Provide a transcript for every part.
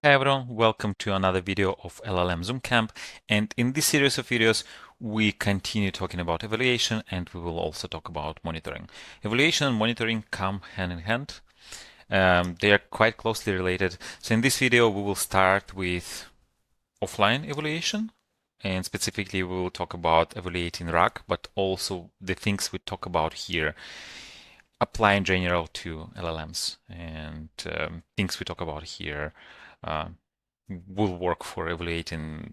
Hi everyone, welcome to another video of LLM Zoomcamp. And in this series of videos, we continue talking about evaluation and we will also talk about monitoring. Evaluation and monitoring come hand in hand. They are quite closely related. So in this video, we will start with offline evaluation. And specifically, we will talk about evaluating RAG, but also the things we talk about here apply in general to LLMs. And things we talk about here will work for evaluating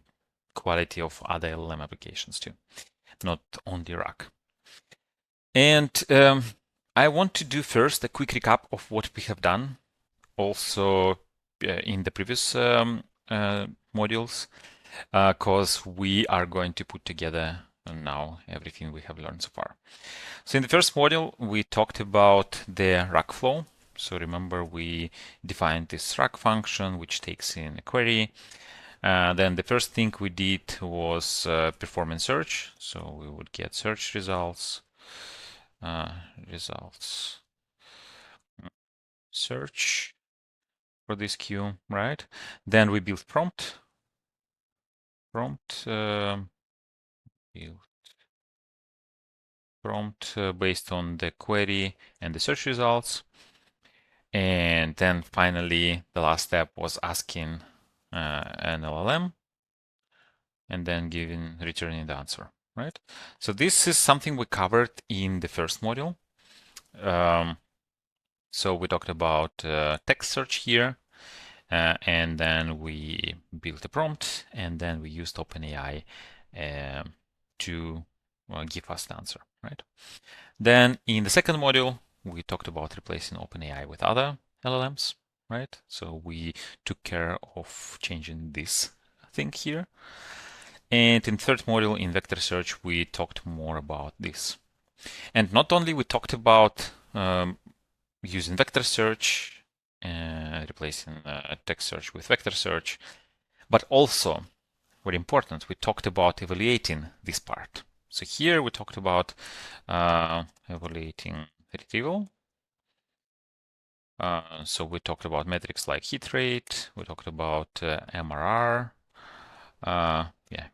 quality of other LLM applications too, not only RAG. And I want to do first a quick recap of what we have done also in the previous modules, because we are going to put together now everything we have learned so far. So in the first module, we talked about the RAG flow. So remember, we defined this RAG function, which takes in a query. Then the first thing we did was performing search. So we would get search results, search for this queue, right? Then we built prompt, based on the query and the search results. And then finally, the last step was asking an LLM and then returning the answer, right? So this is something we covered in the first module. So we talked about text search here, and then we built a prompt, and then we used OpenAI to give us the answer, right? Then in the second module, we talked about replacing OpenAI with other LLMs, right? So we took care of changing this thing here. And in third module, in vector search, we talked more about this. And not only we talked about using vector search, replacing text search with vector search, but also, very important, we talked about evaluating this part. So here we talked about evaluating retrieval. So we talked about metrics like hit rate, we talked about MRR,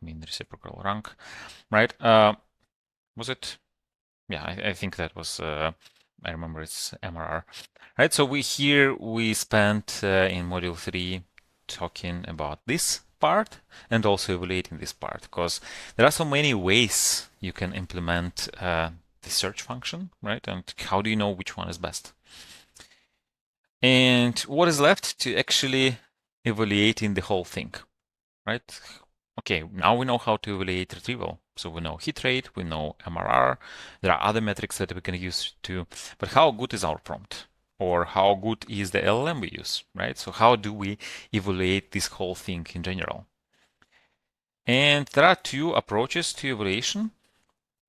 mean reciprocal rank, right? Was it? Yeah, I think that was, I remember it's MRR, right? So we spent in module 3 talking about this part and also evaluating this part, because there are so many ways you can implement the search function, right? And how do you know which one is best? And what is left to actually evaluating the whole thing, right? Okay, now we know how to evaluate retrieval. So we know hit rate, we know MRR. There are other metrics that we can use too. But how good is our prompt? Or how good is the LLM we use, right? So how do we evaluate this whole thing in general? And there are two approaches to evaluation.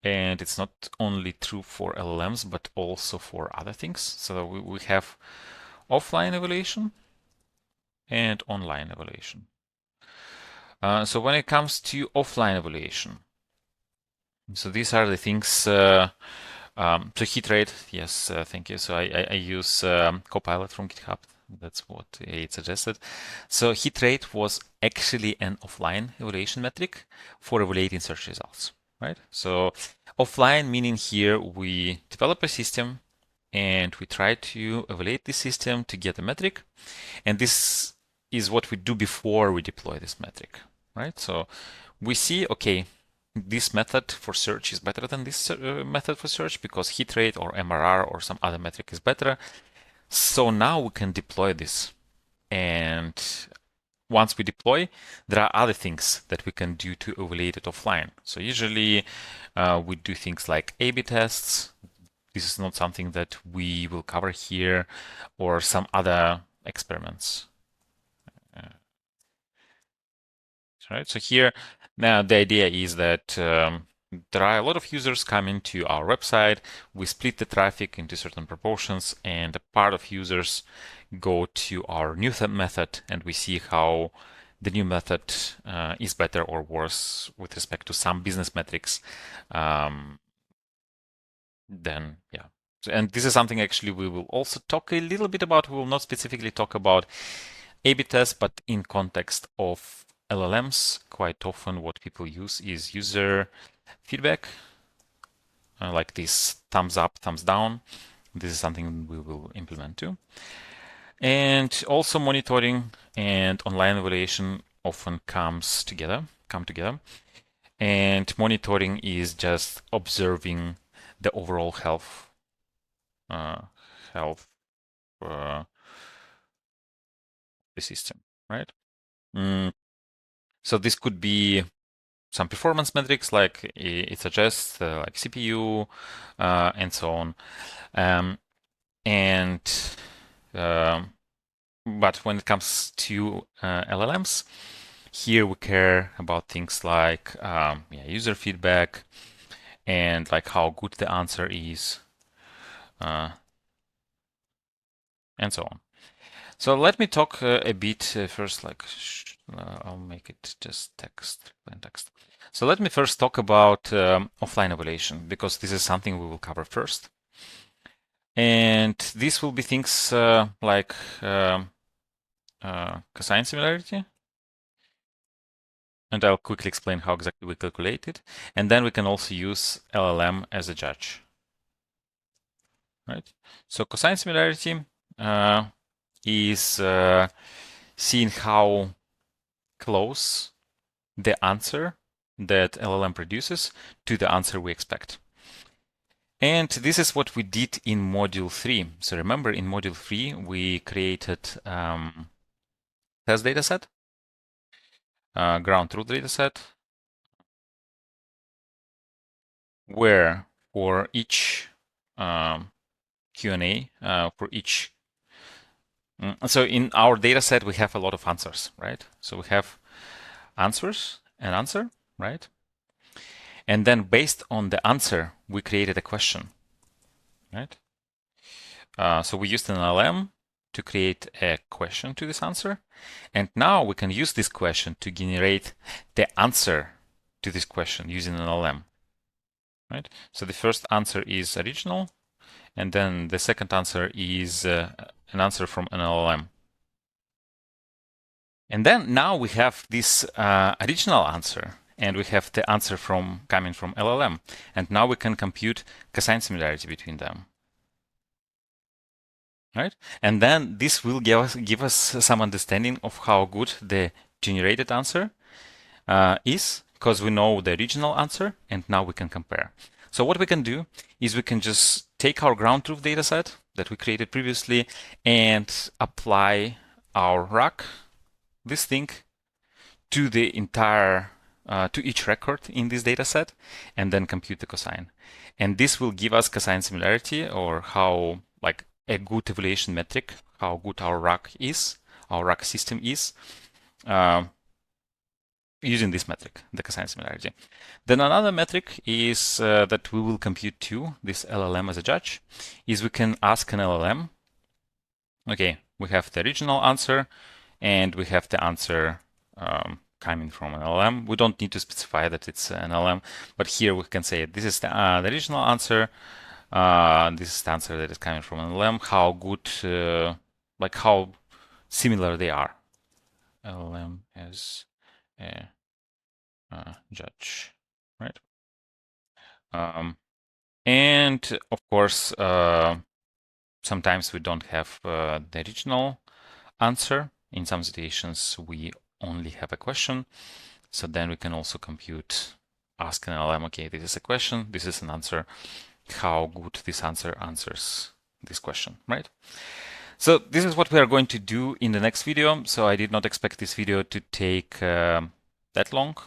And it's not only true for LLMs, but also for other things. So we have offline evaluation and online evaluation. So when it comes to offline evaluation, so these are the things. So hit rate, yes, thank you. So I use Copilot from GitHub. That's what it suggested. So hit rate was actually an offline evaluation metric for evaluating search results, right? So offline meaning here we develop a system and we try to evaluate the system to get a metric. And this is what we do before we deploy this metric, right? So we see, okay, this method for search is better than this method for search because hit rate or MRR or some other metric is better. So now we can deploy this. And once we deploy, there are other things that we can do to evaluate it offline. So usually we do things like A/B tests. This is not something that we will cover here, or some other experiments. Right. So here, now the idea is that there are a lot of users coming to our website. We split the traffic into certain proportions, and a part of users go to our new method, and we see how the new method is better or worse with respect to some business metrics. Then, yeah. And this is something actually we will also talk a little bit about. We will not specifically talk about A/B test, but in context of LLMs, quite often what people use is user feedback, like this thumbs up, thumbs down. This is something we will implement too. And also monitoring and online evaluation often come together. And monitoring is just observing the overall health of the system, right? So this could be some performance metrics, like it suggests, like CPU and so on. And but when it comes to LLMs, here we care about things like user feedback and like how good the answer is, and so on. So let me talk a bit first, like I'll make it just plain text. So let me first talk about offline evaluation, because this is something we will cover first. And this will be things like cosine similarity. And I'll quickly explain how exactly we calculate it. And then we can also use LLM as a judge. Right? So cosine similarity is seeing how close the answer that LLM produces to the answer we expect. And this is what we did in module 3. So remember, in module 3, we created test dataset, ground truth dataset, where for each Q&A, for each so in our data set, we have a lot of answers, right? So we have answers and answer, right? And then based on the answer, we created a question, right? So we used an LLM to create a question to this answer. And now we can use this question to generate the answer to this question using an LLM, right? So the first answer is original, and then the second answer is an answer from an LLM. And then now we have this original answer, and we have the answer coming from LLM. And now we can compute cosine similarity between them, right? And then this will give us some understanding of how good the generated answer is, because we know the original answer, and now we can compare. So what we can do is we can just take our ground truth dataset that we created previously and apply our RAC, this thing, to the entire to each record in this data set, and then compute the cosine. And this will give us cosine similarity, or how like a good evaluation metric, how good our RAC is, our RAC system is, using this metric, the cosine similarity. Then another metric is that we will compute too, this LLM as a judge, is we can ask an LLM, okay, we have the original answer, and we have the answer coming from an LLM. We don't need to specify that it's an LLM, but here we can say this is the original answer. This is the answer that is coming from an LLM. How good, like how similar they are. LLM as a judge, right? And of course, sometimes we don't have the original answer. In some situations, we only have a question. So then we can also compute, ask an LLM, okay, this is a question, this is an answer, how good this answer answers this question, right? So this is what we are going to do in the next video. So I did not expect this video to take that long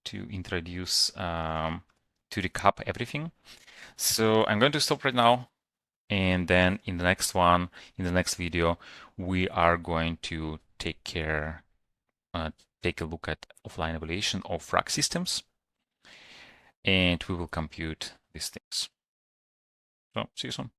to introduce, to recap everything. So I'm going to stop right now. And then in the next one, in the next video, we are going to take a look at offline evaluation of RAG systems, and we will compute these things. So see you soon.